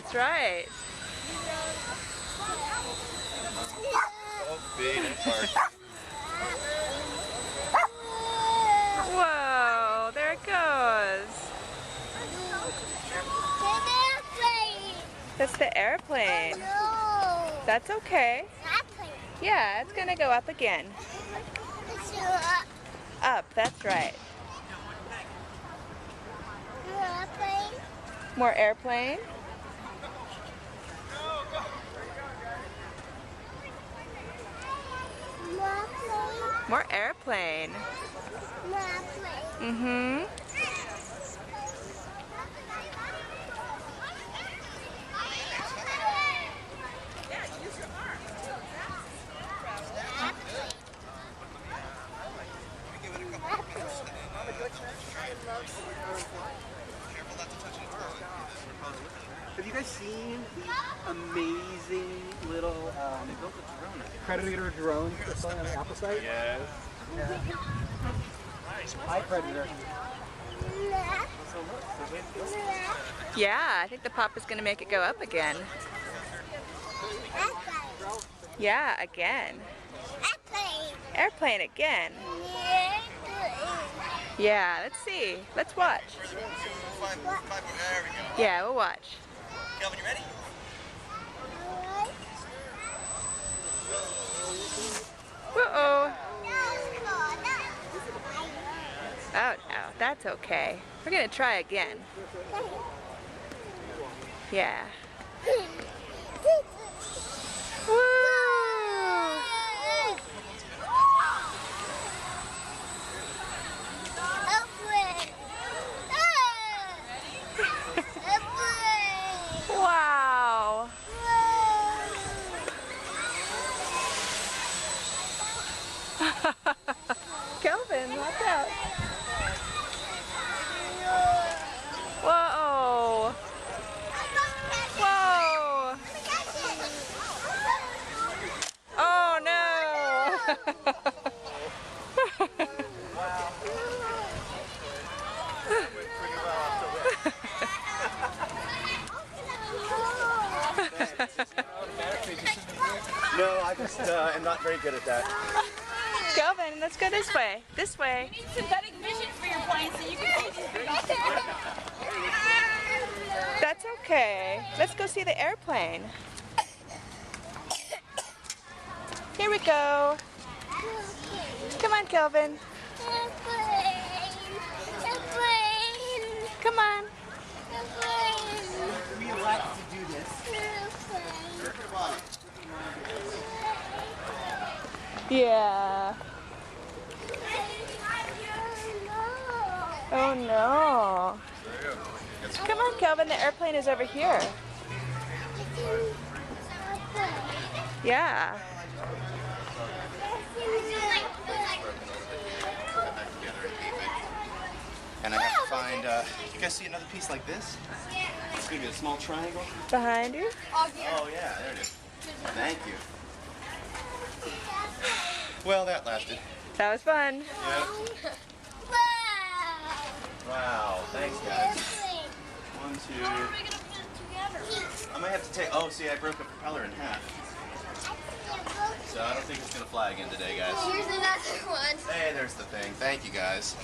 That's right. Whoa, there it goes. That's the airplane. No. That's okay. Airplane. Yeah, it's gonna go up again. Up, that's right. Airplane. More airplane. More airplane. Mm-hmm. Have you guys seen the amazing little Predator drone that's on the Apple site? Yes. Hi, Predator. Yeah, I think the pop is gonna make it go up again. Yeah, again. Airplane again. Yeah, let's see. Let's watch. Yeah, we'll watch. Kelvin, you ready? Uh-oh. Oh no, that's okay. We're gonna try again. Yeah. Woo! Wow. Kelvin, watch out. Whoa. Whoa. Oh no. No, I just am not very good at that. Kelvin, let's go this way. This way. You need synthetic vision for your plane so you can see these. That's okay. Let's go see the airplane. Here we go. Come on, Kelvin. Come on. We like to do this. Yeah. Oh no. Come on, Kelvin, the airplane is over here. Yeah. And I have to find, you guys see another piece like this? It's going to be a small triangle. Behind you? Oh yeah, there it is. Thank you. Well, that lasted. That was fun. Yeah. Wow, thanks guys. 1, 2. How are we going to put it together? I might have to take, oh see, I broke the propeller in half. So I don't think it's going to fly again today, guys. Here's another one. Hey, there's the thing. Thank you guys.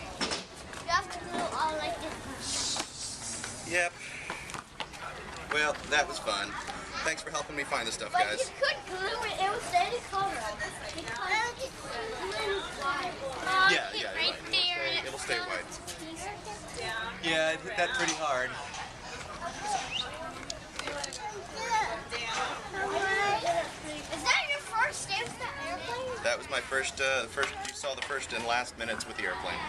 You have to do all like this. Yep. Well, that was fun. Thanks for helping me find the stuff, But guys. you could glue it. It will stay the color. Yeah, yeah, right there. It'll stay white. Yeah, it hit that pretty hard. Is that your first day with the airplane? That was my first, you saw the first and last minutes with the airplane.